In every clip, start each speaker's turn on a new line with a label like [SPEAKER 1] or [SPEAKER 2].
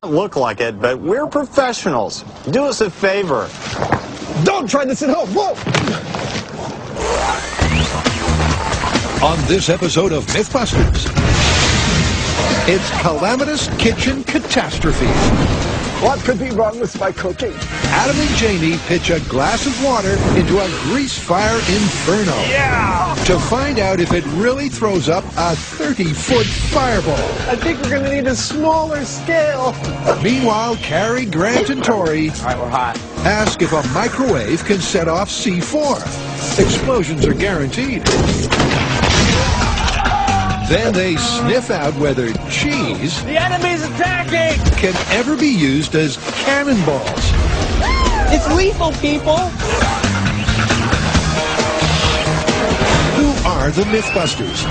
[SPEAKER 1] Look like it, but we're professionals. Do us a favor.
[SPEAKER 2] Don't try this at home. Whoa!
[SPEAKER 3] On this episode of MythBusters, it's calamitous kitchen catastrophe.
[SPEAKER 2] What could be wrong with my cooking?
[SPEAKER 3] Adam and Janie pitch a glass of water into a grease fire inferno.
[SPEAKER 2] Yeah!
[SPEAKER 3] To find out if it really throws up a 30-foot fireball.
[SPEAKER 2] I think we're going to need a smaller scale.
[SPEAKER 3] Meanwhile, Carrie, Grant, and Tori
[SPEAKER 2] All right, we're hot.
[SPEAKER 3] ask if a microwave can set off C4. Explosions are guaranteed. Then they sniff out whether cheese
[SPEAKER 2] The enemy's attacking!
[SPEAKER 3] can ever be used as cannonballs.
[SPEAKER 2] It's lethal, people!
[SPEAKER 3] Who are the MythBusters?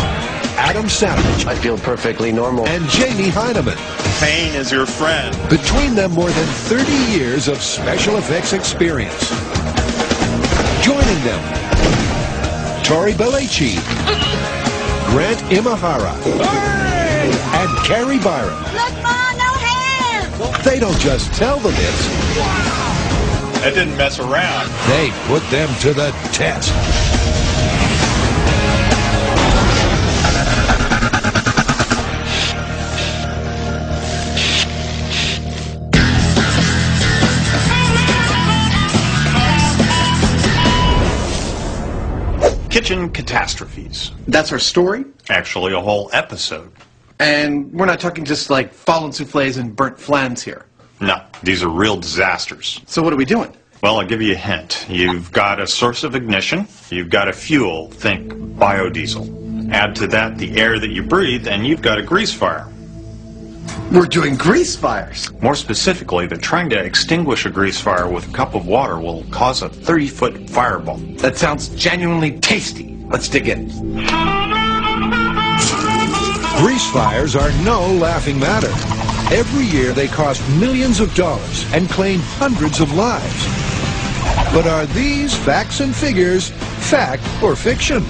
[SPEAKER 3] Adam Savage
[SPEAKER 4] I feel perfectly normal.
[SPEAKER 3] and Jamie Heineman.
[SPEAKER 1] Pain is your friend.
[SPEAKER 3] Between them, more than 30 years of special effects experience. Joining them, Tori Belleci, Grant Imahara, and Carrie Byron.
[SPEAKER 5] Look, Ma, no hands!
[SPEAKER 3] They don't just tell the myths,
[SPEAKER 1] That didn't mess around.
[SPEAKER 3] they put them to the test.
[SPEAKER 6] Kitchen catastrophes.
[SPEAKER 4] That's our story?
[SPEAKER 6] Actually, a whole episode.
[SPEAKER 4] And we're not talking just like fallen souffles and burnt flans here.
[SPEAKER 6] No, these are real disasters.
[SPEAKER 4] So what are we doing?
[SPEAKER 6] Well, I'll give you a hint. You've got a source of ignition. You've got a fuel. Think biodiesel. Add to that the air that you breathe, and you've got a grease fire.
[SPEAKER 4] We're doing grease fires.
[SPEAKER 6] More specifically, that trying to extinguish a grease fire with a cup of water will cause a 30-foot fireball.
[SPEAKER 4] That sounds genuinely tasty. Let's dig in.
[SPEAKER 3] Grease fires are no laughing matter. Every year they cost millions of dollars and claim hundreds of lives. But are these facts and figures fact or fiction?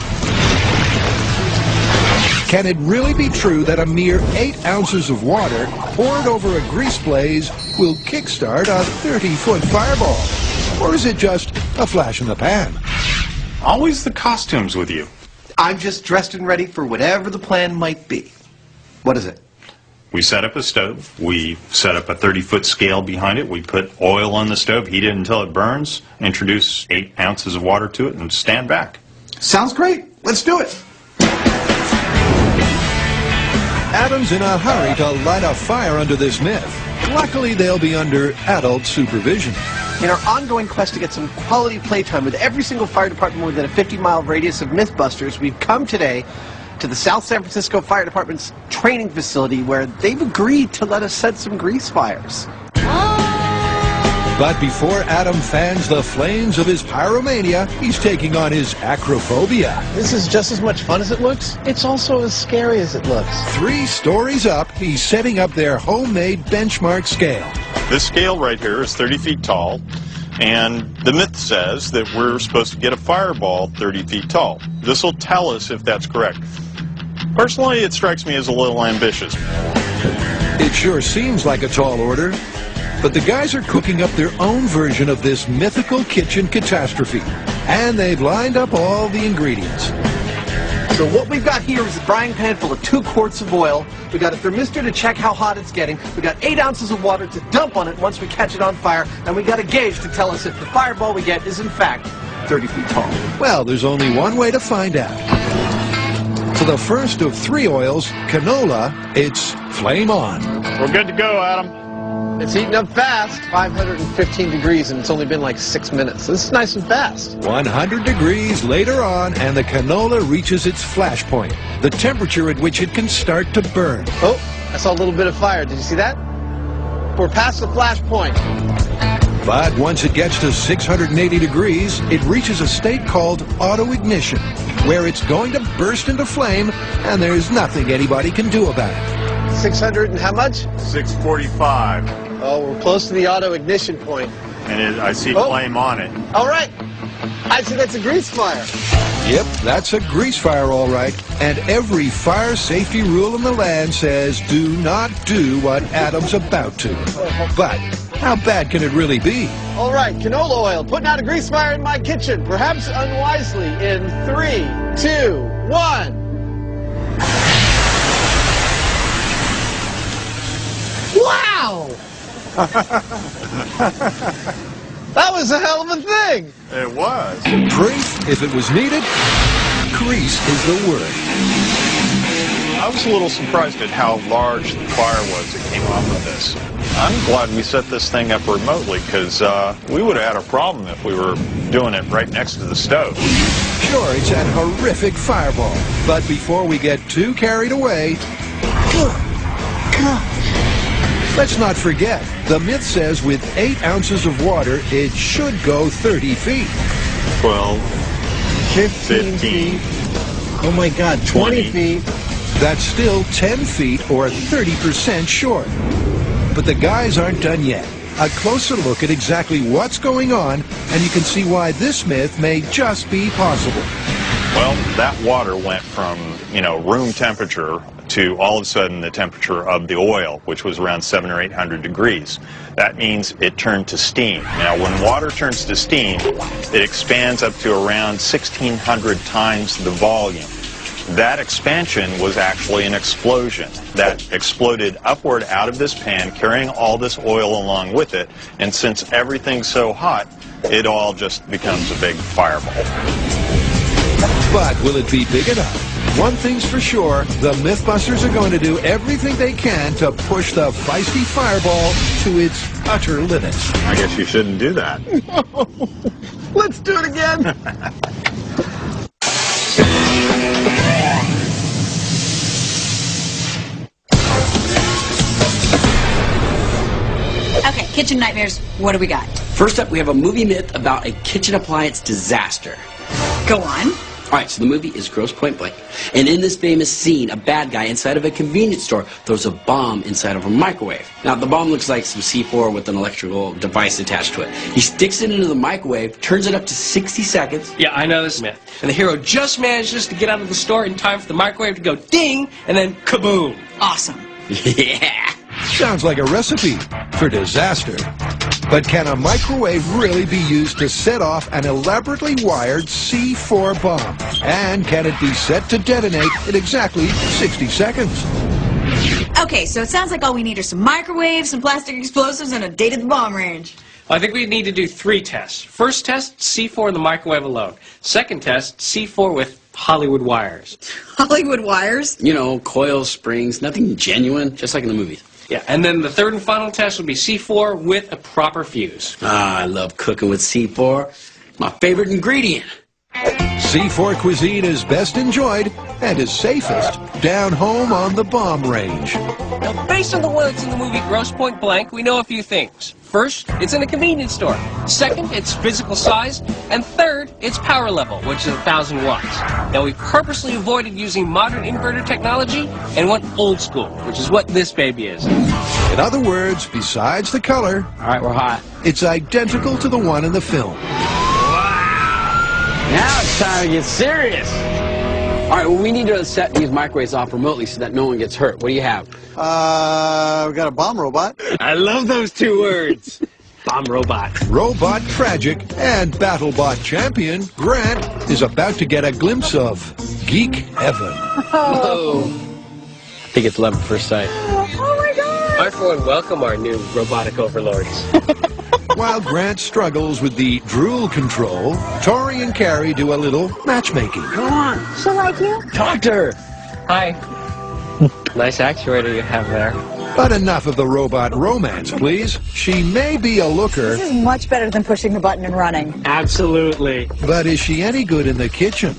[SPEAKER 3] Can it really be true that a mere 8 ounces of water poured over a grease blaze will kickstart a 30-foot fireball? Or is it just a flash in the pan?
[SPEAKER 6] Always the costumes with you.
[SPEAKER 4] I'm just dressed and ready for whatever the plan might be. What is it?
[SPEAKER 6] We set up a stove. We set up a 30-foot scale behind it. We put oil on the stove, heat it until it burns, introduce 8 ounces of water to it, and stand back.
[SPEAKER 4] Sounds great. Let's do it.
[SPEAKER 3] Adam's in a hurry to light a fire under this myth. Luckily, they'll be under adult supervision.
[SPEAKER 4] In our ongoing quest to get some quality playtime with every single fire department within a 50-mile radius of MythBusters, we've come today to the South San Francisco Fire Department's training facility where they've agreed to let us set some grease fires.
[SPEAKER 3] But before Adam fans the flames of his pyromania, he's taking on his acrophobia.
[SPEAKER 2] This is just as much fun as it looks. It's also as scary as it looks.
[SPEAKER 3] 3 stories up, he's setting up their homemade benchmark scale.
[SPEAKER 1] This scale right here is 30 feet tall, and the myth says that we're supposed to get a fireball 30 feet tall. This will tell us if that's correct. Personally, it strikes me as a little ambitious.
[SPEAKER 3] It sure seems like a tall order, but the guys are cooking up their own version of this mythical kitchen catastrophe, and they've lined up all the ingredients.
[SPEAKER 4] So what we've got here is a frying pan full of 2 quarts of oil. We've got a thermistor to check how hot it's getting. We've got 8 ounces of water to dump on it once we catch it on fire. And we've got a gauge to tell us if the fireball we get is in fact 30 feet tall.
[SPEAKER 3] Well, there's only one way to find out. For the first of 3 oils, canola, it's flame on.
[SPEAKER 1] We're good to go, Adam.
[SPEAKER 2] It's heating up fast. 515 degrees, and it's only been like 6 minutes. This is nice and fast.
[SPEAKER 3] 100 degrees later on, and the canola reaches its flash point, the temperature at which it can start to burn.
[SPEAKER 2] Oh, I saw a little bit of fire. Did you see that? We're past the flash point.
[SPEAKER 3] But once it gets to 680 degrees, it reaches a state called auto-ignition, where it's going to burst into flame, and there's nothing anybody can do about it.
[SPEAKER 2] 600 and how much?
[SPEAKER 1] 645.
[SPEAKER 2] Oh, we're close to the auto ignition point.
[SPEAKER 1] And I see flame on it.
[SPEAKER 2] All right. I see that's a grease fire.
[SPEAKER 3] Yep, that's a grease fire, all right. And every fire safety rule in the land says do not do what Adam's about to. But how bad can it really be?
[SPEAKER 2] All right, canola oil, putting out a grease fire in my kitchen, perhaps unwisely, in 3, 2, 1. Wow! That was a hell of a thing!
[SPEAKER 1] It was.
[SPEAKER 3] Proof, if it was needed, grease is the word.
[SPEAKER 1] I was a little surprised at how large the fire was that came off of this. I'm glad we set this thing up remotely, because we would have had a problem if we were doing it right next to the stove.
[SPEAKER 3] Sure, it's an horrific fireball. But before we get too carried away, let's not forget, the myth says with 8 ounces of water, it should go 30 feet.
[SPEAKER 1] 12,
[SPEAKER 2] 15 feet. Oh my God, 20 feet.
[SPEAKER 3] That's still 10 feet or 30% short. But the guys aren't done yet. A closer look at exactly what's going on, and you can see why this myth may just be possible.
[SPEAKER 1] Well, that water went from, room temperature to all of a sudden the temperature of the oil, which was around 700 or 800 degrees. That means it turned to steam. Now, when water turns to steam, it expands up to around 1,600 times the volume. That expansion was actually an explosion that exploded upward out of this pan, carrying all this oil along with it. And since everything's so hot, it all just becomes a big fireball.
[SPEAKER 3] But will it be big enough? One thing's for sure, the MythBusters are going to do everything they can to push the feisty fireball to its utter limits.
[SPEAKER 1] I guess you shouldn't do that.
[SPEAKER 2] Let's do it again.
[SPEAKER 5] Okay, kitchen nightmares. What do we got?
[SPEAKER 7] First up, we have a movie myth about a kitchen appliance disaster.
[SPEAKER 5] Go on.
[SPEAKER 7] All right, so the movie is Grosse Point Blank. And in this famous scene, a bad guy inside of a convenience store throws a bomb inside of a microwave. Now, the bomb looks like some C4 with an electrical device attached to it. He sticks it into the microwave, turns it up to 60 seconds.
[SPEAKER 8] Yeah, I know this myth. And the hero just manages to get out of the store in time for the microwave to go ding, and then kaboom.
[SPEAKER 5] Awesome.
[SPEAKER 7] Yeah!
[SPEAKER 3] Sounds like a recipe for disaster. But can a microwave really be used to set off an elaborately wired C4 bomb? And can it be set to detonate in exactly 60 seconds?
[SPEAKER 5] Okay, so it sounds like all we need are some microwaves, some plastic explosives, and a date at the bomb range.
[SPEAKER 8] Well, I think we need to do 3 tests. First test, C4 in the microwave alone. Second test, C4 with Hollywood wires.
[SPEAKER 5] Hollywood wires?
[SPEAKER 7] You know, coils, springs, nothing genuine, just like in the movies.
[SPEAKER 8] Yeah, and then the third and final test would be C4 with a proper fuse.
[SPEAKER 7] Ah, I love cooking with C4. My favorite ingredient.
[SPEAKER 3] C4 cuisine is best enjoyed and is safest down home on the bomb range.
[SPEAKER 8] Now, based on the words in the movie Grosse Point Blank, we know a few things. First, it's in a convenience store. Second, it's physical size. And third, it's power level, which is 1,000 watts. Now, we purposely avoided using modern inverter technology and went old school, which is what this baby is.
[SPEAKER 3] In other words, besides the color,
[SPEAKER 7] All right, we're hot.
[SPEAKER 3] it's identical to the one in the film.
[SPEAKER 7] Now it's time to get serious. All right, well, we need to set these microwaves off remotely so that no one gets hurt. What do you have?
[SPEAKER 2] We got a bomb robot.
[SPEAKER 8] I love those 2 words. Bomb robot.
[SPEAKER 3] Robot tragic and BattleBot champion Grant is about to get a glimpse of geek heaven.
[SPEAKER 7] Oh. I think it's love at first sight.
[SPEAKER 5] Oh my God!
[SPEAKER 8] I, for one, welcome our new robotic overlords.
[SPEAKER 3] While Grant struggles with the drool control, Tori and Carrie do a little matchmaking.
[SPEAKER 7] Come on.
[SPEAKER 5] She'll like you?
[SPEAKER 7] Talk to her.
[SPEAKER 8] Hi. Nice actuator you have there.
[SPEAKER 3] But enough of the robot romance, please. She may be a looker,
[SPEAKER 5] This is much better than pushing the button and running.
[SPEAKER 8] Absolutely.
[SPEAKER 3] but is she any good in the kitchen?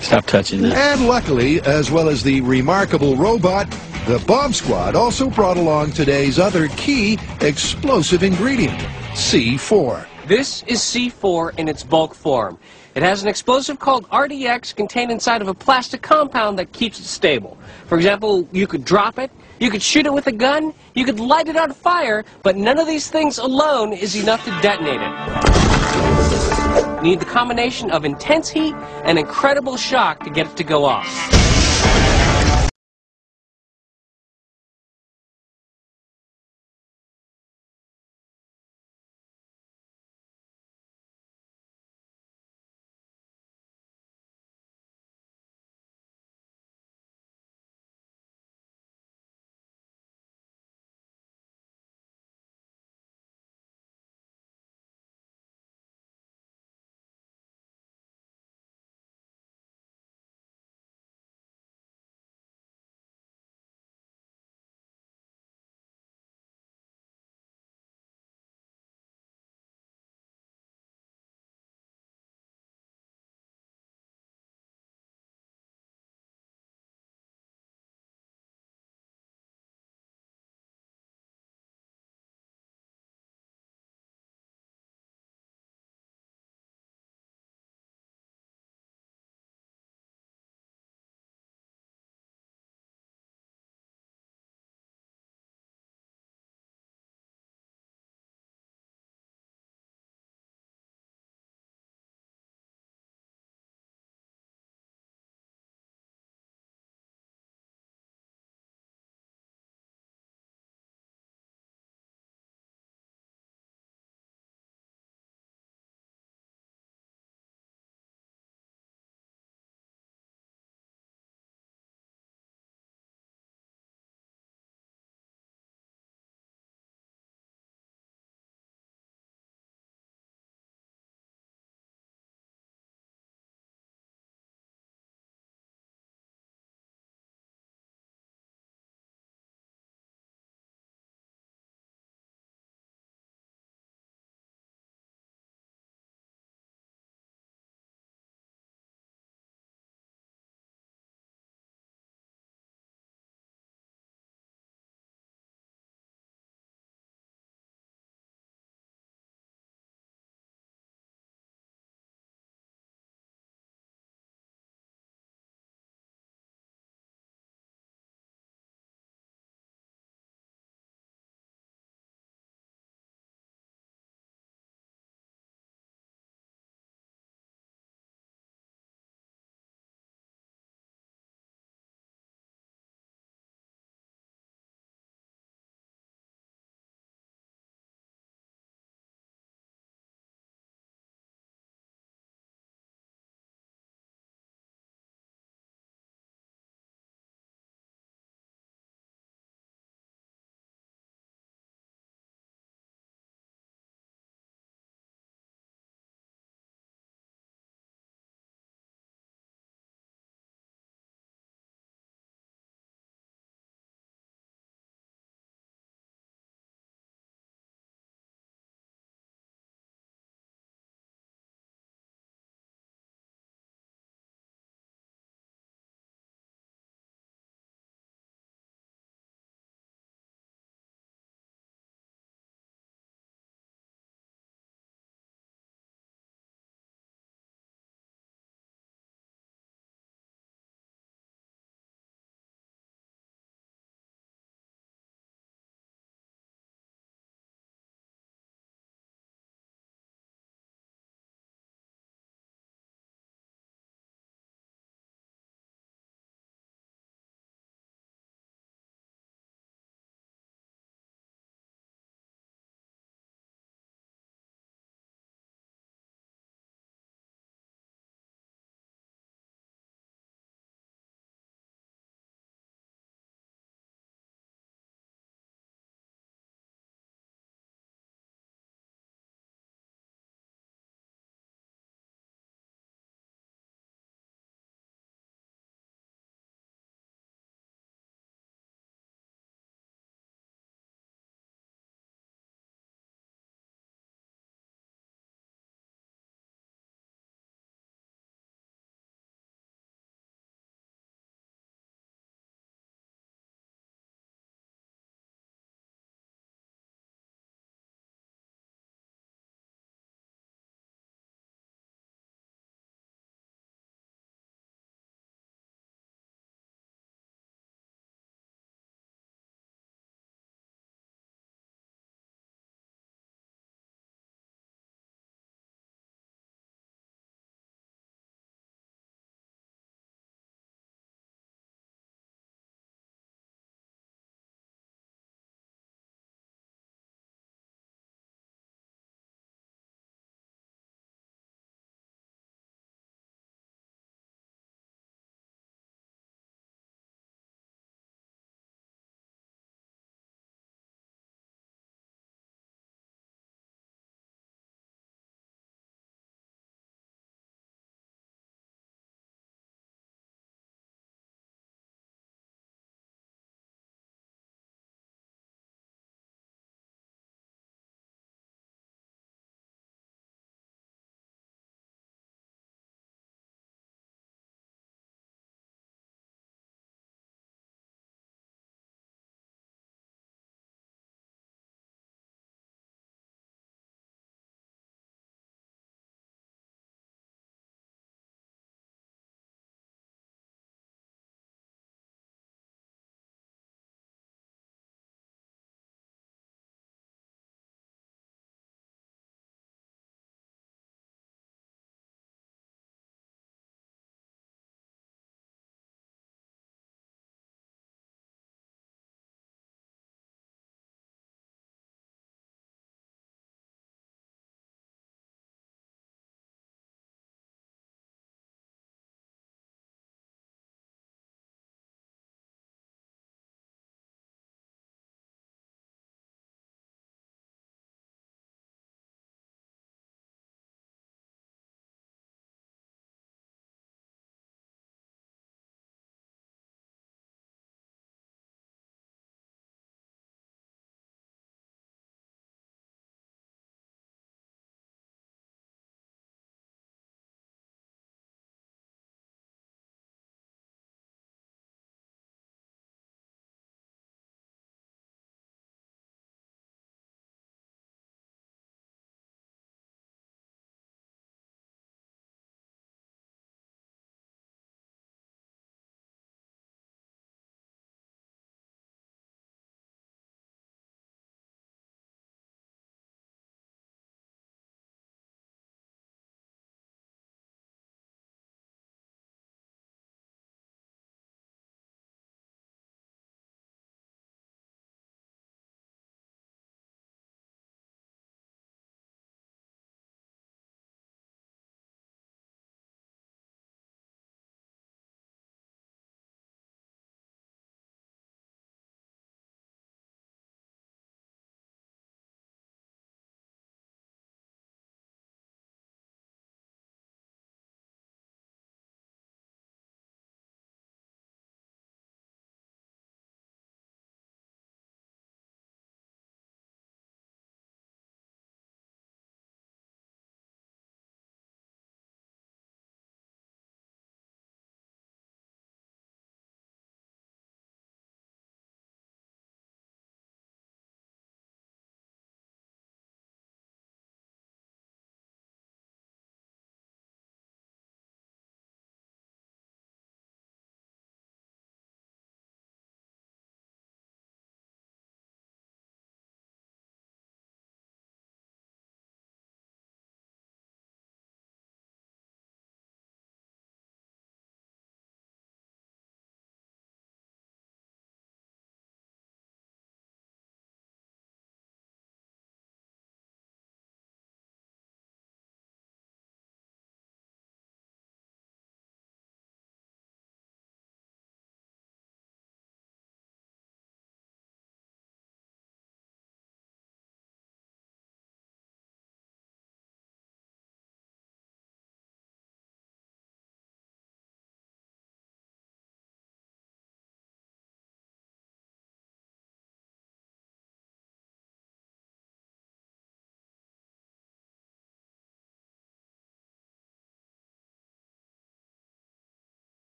[SPEAKER 7] Stop touching that.
[SPEAKER 3] And luckily, as well as the remarkable robot, the Bomb Squad also brought along today's other key explosive ingredient, C4.
[SPEAKER 8] This is C4 in its bulk form. It has an explosive called RDX contained inside of a plastic compound that keeps it stable. For example, you could drop it, You could shoot it with a gun, you could light it on fire, but none of these things alone is enough to detonate it. You need the combination of intense heat and incredible shock to get it to go off.